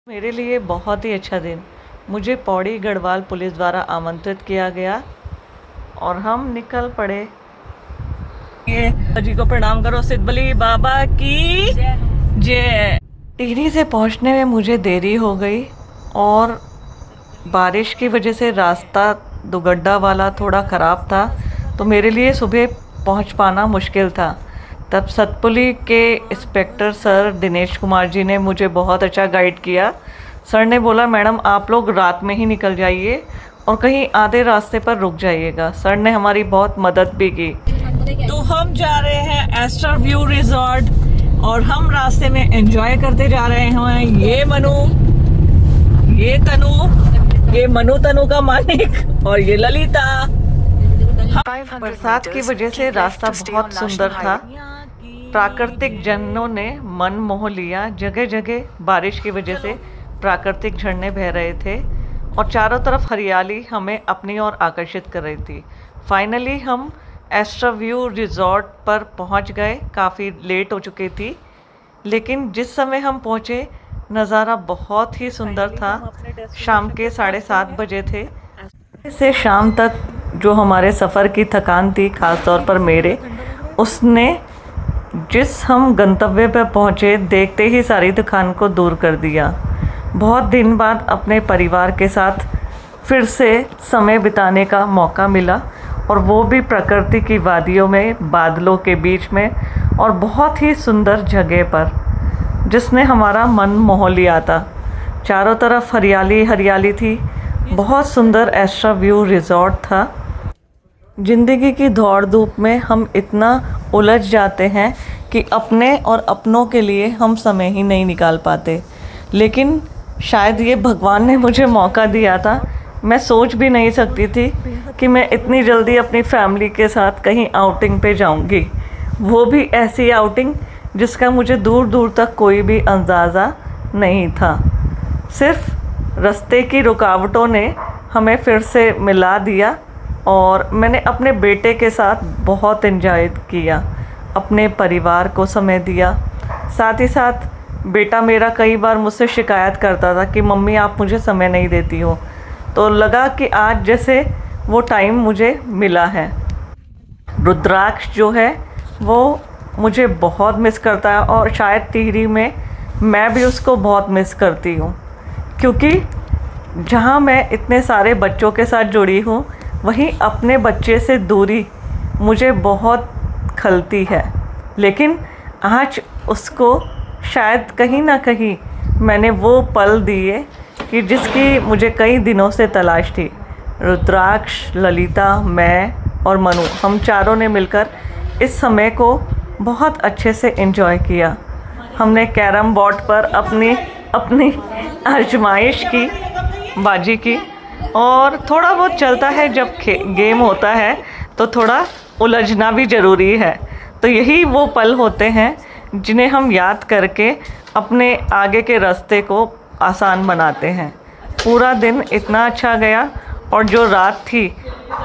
मेरे लिए बहुत ही अच्छा दिन। मुझे पौड़ी गढ़वाल पुलिस द्वारा आमंत्रित किया गया और हम निकल पड़े। ये जी को प्रणाम करो, सिद्धबली बाबा की जय। टिहरी से पहुंचने में मुझे देरी हो गई और बारिश की वजह से रास्ता दुगड्डा वाला थोड़ा ख़राब था, तो मेरे लिए सुबह पहुंच पाना मुश्किल था। तब सतपुली के इंस्पेक्टर सर दिनेश कुमार जी ने मुझे बहुत अच्छा गाइड किया। सर ने बोला, मैडम आप लोग रात में ही निकल जाइए और कहीं आधे रास्ते पर रुक जाइएगा। सर ने हमारी बहुत मदद भी की। तो हम जा रहे हैं एस्टर व्यू रिजॉर्ट और हम रास्ते में एंजॉय करते जा रहे हैं। ये मनु, ये तनु, ये मनु तनु का मालिक और ये ललिता। बरसात की वजह से रास्ता बहुत सुंदर था। प्राकृतिक झरनों ने मन मोह लिया। जगह जगह बारिश की वजह से प्राकृतिक झरने बह रहे थे और चारों तरफ हरियाली हमें अपनी ओर आकर्षित कर रही थी। फाइनली हम एस्टर व्यू रिजॉर्ट पर पहुंच गए। काफ़ी लेट हो चुकी थी, लेकिन जिस समय हम पहुंचे नज़ारा बहुत ही सुंदर था। शाम के 7:30 बजे थे। से शाम तक जो हमारे सफ़र की थकान थी, ख़ास तौर पर मेरे, उसने जिस हम गंतव्य पर पहुँचे देखते ही सारी थकान को दूर कर दिया। बहुत दिन बाद अपने परिवार के साथ फिर से समय बिताने का मौका मिला और वो भी प्रकृति की वादियों में, बादलों के बीच में और बहुत ही सुंदर जगह पर, जिसने हमारा मन मोह लिया था। चारों तरफ हरियाली हरियाली थी। बहुत सुंदर एस्टर व्यू रिजॉर्ट था। ज़िंदगी की दौड़ धूप में हम इतना उलझ जाते हैं कि अपने और अपनों के लिए हम समय ही नहीं निकाल पाते, लेकिन शायद ये भगवान ने मुझे मौका दिया था। मैं सोच भी नहीं सकती थी कि मैं इतनी जल्दी अपनी फैमिली के साथ कहीं आउटिंग पे जाऊंगी, वो भी ऐसी आउटिंग जिसका मुझे दूर दूर तक कोई भी अंदाज़ा नहीं था। सिर्फ रास्ते की रुकावटों ने हमें फिर से मिला दिया और मैंने अपने बेटे के साथ बहुत एंजॉय किया, अपने परिवार को समय दिया। साथ ही साथ बेटा मेरा कई बार मुझसे शिकायत करता था कि मम्मी आप मुझे समय नहीं देती हो, तो लगा कि आज जैसे वो टाइम मुझे मिला है। रुद्राक्ष जो है वो मुझे बहुत मिस करता है और शायद टिहरी में मैं भी उसको बहुत मिस करती हूँ, क्योंकि जहाँ मैं इतने सारे बच्चों के साथ जुड़ी हूँ, वहीं अपने बच्चे से दूरी मुझे बहुत खलती है। लेकिन आज उसको शायद कहीं ना कहीं मैंने वो पल दिए कि जिसकी मुझे कई दिनों से तलाश थी। रुद्राक्ष, ललिता, मैं और मनु, हम चारों ने मिलकर इस समय को बहुत अच्छे से एंजॉय किया। हमने कैरम बोर्ड पर अपनी आजमाइश की, बाजी की, और थोड़ा बहुत चलता है जब गेम होता है तो थोड़ा उलझना भी ज़रूरी है। तो यही वो पल होते हैं जिन्हें हम याद करके अपने आगे के रास्ते को आसान बनाते हैं। पूरा दिन इतना अच्छा गया और जो रात थी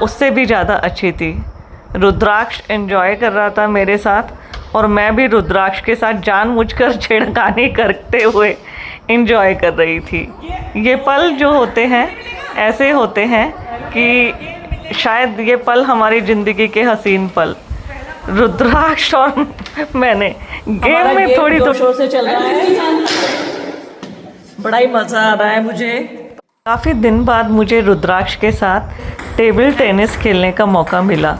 उससे भी ज़्यादा अच्छी थी। रुद्राक्ष एंजॉय कर रहा था मेरे साथ और मैं भी रुद्राक्ष के साथ जानबूझकर छेड़खानी करते हुए एंजॉय कर रही थी। ये पल जो होते हैं ऐसे होते हैं कि शायद ये पल हमारी ज़िंदगी के हसीन पल। रुद्राक्ष और मैंने गेम में थोड़ी शोर से चल रहा है, बड़ा ही मज़ा आ रहा है मुझे। काफ़ी दिन बाद मुझे रुद्राक्ष के साथ टेबल टेनिस खेलने का मौका मिला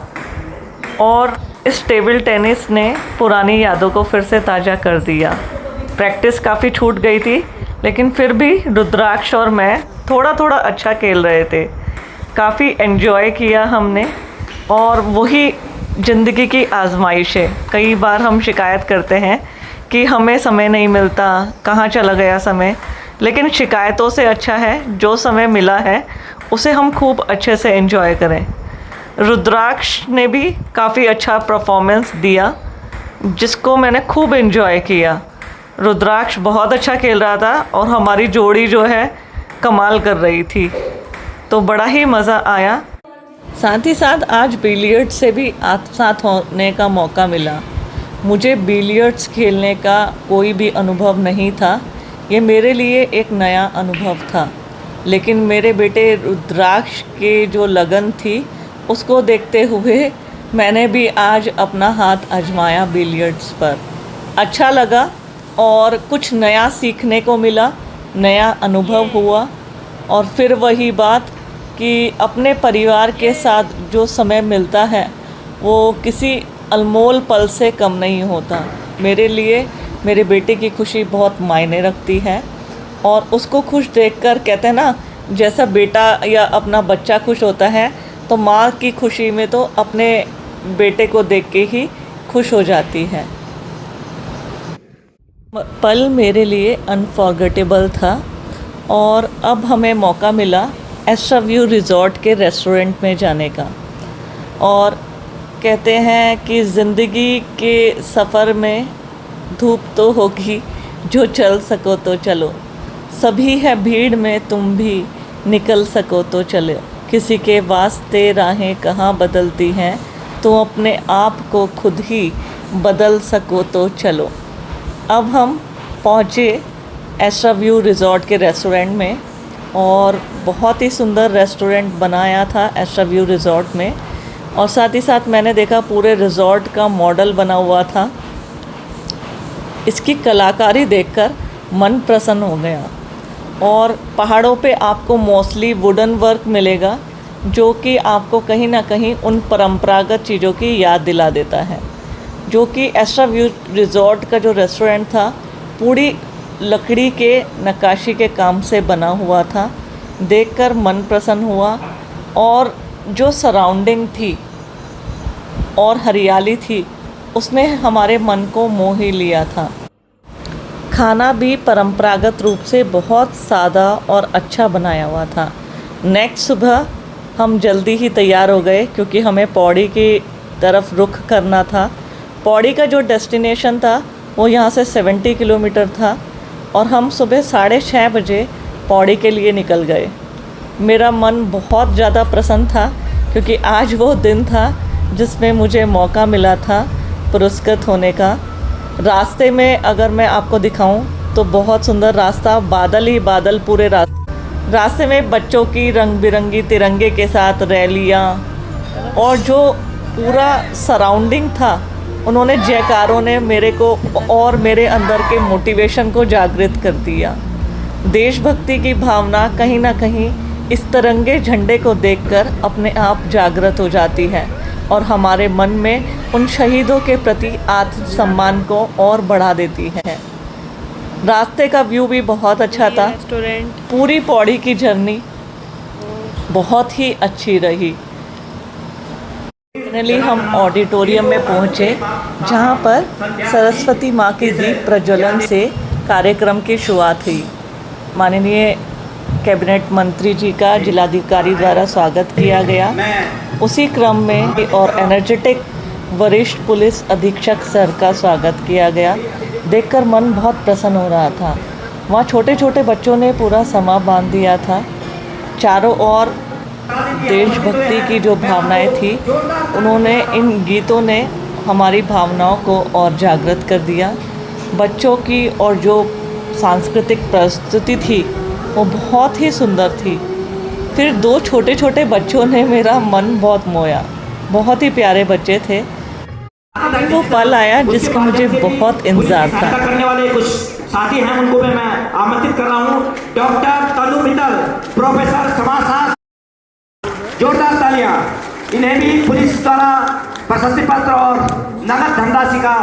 और इस टेबल टेनिस ने पुरानी यादों को फिर से ताज़ा कर दिया। प्रैक्टिस काफ़ी छूट गई थी, लेकिन फिर भी रुद्राक्ष और मैं थोड़ा थोड़ा अच्छा खेल रहे थे। काफ़ी एंजॉय किया हमने और वही ज़िंदगी की आजमाइश है। कई बार हम शिकायत करते हैं कि हमें समय नहीं मिलता, कहाँ चला गया समय, लेकिन शिकायतों से अच्छा है जो समय मिला है उसे हम खूब अच्छे से एंजॉय करें। रुद्राक्ष ने भी काफ़ी अच्छा परफॉर्मेंस दिया जिसको मैंने खूब एंजॉय किया। रुद्राक्ष बहुत अच्छा खेल रहा था और हमारी जोड़ी जो है कमाल कर रही थी, तो बड़ा ही मज़ा आया। साथ ही साथ आज बिलियर्ड्स से भी साथ होने का मौका मिला। मुझे बिलियर्ड्स खेलने का कोई भी अनुभव नहीं था, ये मेरे लिए एक नया अनुभव था, लेकिन मेरे बेटे रुद्राक्ष के जो लगन थी उसको देखते हुए मैंने भी आज अपना हाथ आजमाया बिलियर्ड्स पर। अच्छा लगा और कुछ नया सीखने को मिला, नया अनुभव हुआ। और फिर वही बात कि अपने परिवार के साथ जो समय मिलता है वो किसी अनमोल पल से कम नहीं होता। मेरे लिए मेरे बेटे की खुशी बहुत मायने रखती है, और उसको खुश देखकर कहते हैं ना, जैसा बेटा या अपना बच्चा खुश होता है तो माँ की खुशी में तो अपने बेटे को देख के ही खुश हो जाती है। पल मेरे लिए अनफॉरगेटेबल था। और अब हमें मौका मिला एस्ट्रा व्यू रिज़ॉर्ट के रेस्टोरेंट में जाने का। और कहते हैं कि ज़िंदगी के सफ़र में धूप तो होगी, जो चल सको तो चलो, सभी है भीड़ में तुम भी निकल सको तो चलो, किसी के वास्ते राहें कहाँ बदलती हैं, तो अपने आप को खुद ही बदल सको तो चलो। अब हम पहुँचे एस्ट्रा व्यू रिज़ॉर्ट के रेस्टोरेंट में, और बहुत ही सुंदर रेस्टोरेंट बनाया था एस्ट्रा व्यू रिज़ॉर्ट में। और साथ ही साथ मैंने देखा पूरे रिज़ॉर्ट का मॉडल बना हुआ था। इसकी कलाकारी देखकर मन प्रसन्न हो गया। और पहाड़ों पे आपको मोस्टली वुडन वर्क मिलेगा, जो कि आपको कहीं ना कहीं उन परंपरागत चीज़ों की याद दिला देता है। जो कि एस्ट्रा व्यू रिज़ॉर्ट का जो रेस्टोरेंट था पूरी लकड़ी के नक्काशी के काम से बना हुआ था। देखकर मन प्रसन्न हुआ, और जो सराउंडिंग थी और हरियाली थी उसने हमारे मन को मोह ही लिया था। खाना भी परंपरागत रूप से बहुत सादा और अच्छा बनाया हुआ था। नेक्स्ट सुबह हम जल्दी ही तैयार हो गए, क्योंकि हमें पौड़ी की तरफ रुख करना था। पौड़ी का जो डेस्टिनेशन था वो यहाँ से 70 किलोमीटर था, और हम सुबह 6:30 बजे पौड़ी के लिए निकल गए। मेरा मन बहुत ज़्यादा प्रसन्न था, क्योंकि आज वो दिन था जिसमें मुझे मौका मिला था पुरस्कृत होने का। रास्ते में अगर मैं आपको दिखाऊं तो बहुत सुंदर रास्ता, बादल ही बादल पूरे रास्ते में, बच्चों की रंग बिरंगी तिरंगे के साथ रैलियाँ, और जो पूरा सराउंडिंग था, उन्होंने जयकारों ने मेरे को और मेरे अंदर के मोटिवेशन को जागृत कर दिया। देशभक्ति की भावना कहीं ना कहीं इस तिरंगे झंडे को देखकर अपने आप जागृत हो जाती है, और हमारे मन में उन शहीदों के प्रति आत्मसम्मान को और बढ़ा देती है। रास्ते का व्यू भी बहुत अच्छा था। पूरी पौड़ी की जर्नी बहुत ही अच्छी रही। फाइनली हम ऑडिटोरियम में पहुँचे, जहाँ पर सरस्वती माँ के दीप प्रज्वलन से कार्यक्रम की शुरुआत हुई। माननीय कैबिनेट मंत्री जी का जिलाधिकारी द्वारा स्वागत किया गया। उसी क्रम में और एनर्जेटिक वरिष्ठ पुलिस अधीक्षक सर का स्वागत किया गया। देखकर मन बहुत प्रसन्न हो रहा था। वहाँ छोटे छोटे बच्चों ने पूरा समा बांध दिया था। चारों ओर देशभक्ति की जो भावनाएं थी, उन्होंने इन गीतों ने हमारी भावनाओं को और जागृत कर दिया। बच्चों की और जो सांस्कृतिक प्रस्तुति थी वो बहुत ही सुंदर थी। फिर दो छोटे छोटे बच्चों ने मेरा मन बहुत मोया। बहुत ही प्यारे बच्चे थे। वो पल आया जिसका मुझे बहुत इंतजार था। करने वाले कुछ साथी हैं, उनको मैं आमंत्रित कर रहा हूँ। डॉक्टर तनु मित्तल, प्रोफेसर समाजशास्त्र, जोरदार तालियां। इन्हें भी पुलिस द्वारा प्रशस्ति पत्र और नगद धनराशि का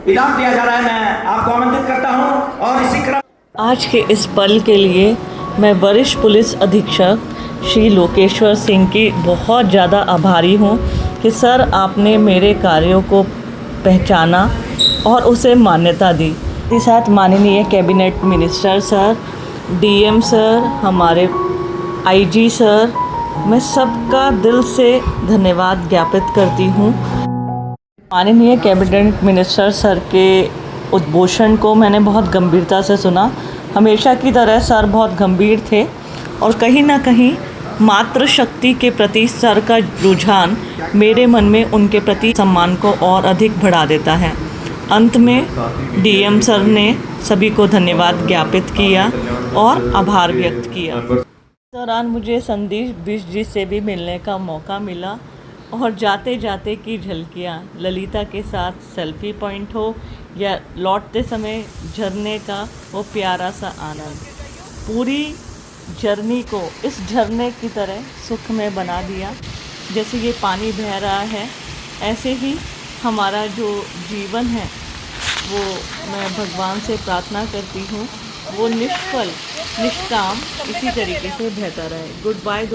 इनाम दिया जा रहा है। मैं आपको आमंत्रित करता हूं। और इसी क्रम आज के इस पल के लिए मैं वरिष्ठ पुलिस अधीक्षक श्री लोकेश्वर सिंह की बहुत ज़्यादा आभारी हूँ कि सर आपने मेरे कार्यों को पहचाना और उसे मान्यता दी। इसके साथ माननीय cabinet minister sir, DM sir, हमारे आईजी सर, मैं सबका दिल से धन्यवाद ज्ञापित करती हूँ। माननीय कैबिनेट मिनिस्टर सर के उद्घोषण को मैंने बहुत गंभीरता से सुना। हमेशा की तरह सर बहुत गंभीर थे, और कहीं ना कहीं मातृशक्ति के प्रति सर का रुझान मेरे मन में उनके प्रति सम्मान को और अधिक बढ़ा देता है। अंत में डीएम सर ने सभी को धन्यवाद ज्ञापित किया और आभार व्यक्त किया। इस दौरान मुझे संदीप बिष्ट जी से भी मिलने का मौका मिला और जाते जाते की झलकियाँ, ललिता के साथ सेल्फी पॉइंट हो या लौटते समय झरने का वो प्यारा सा आनंद, पूरी जर्नी को इस झरने की तरह सुख में बना दिया। जैसे ये पानी बह रहा है, ऐसे ही हमारा जो जीवन है वो मैं भगवान से प्रार्थना करती हूँ वो निष्फल निष्काम इसी तरीके से बहता रहे। Good bye.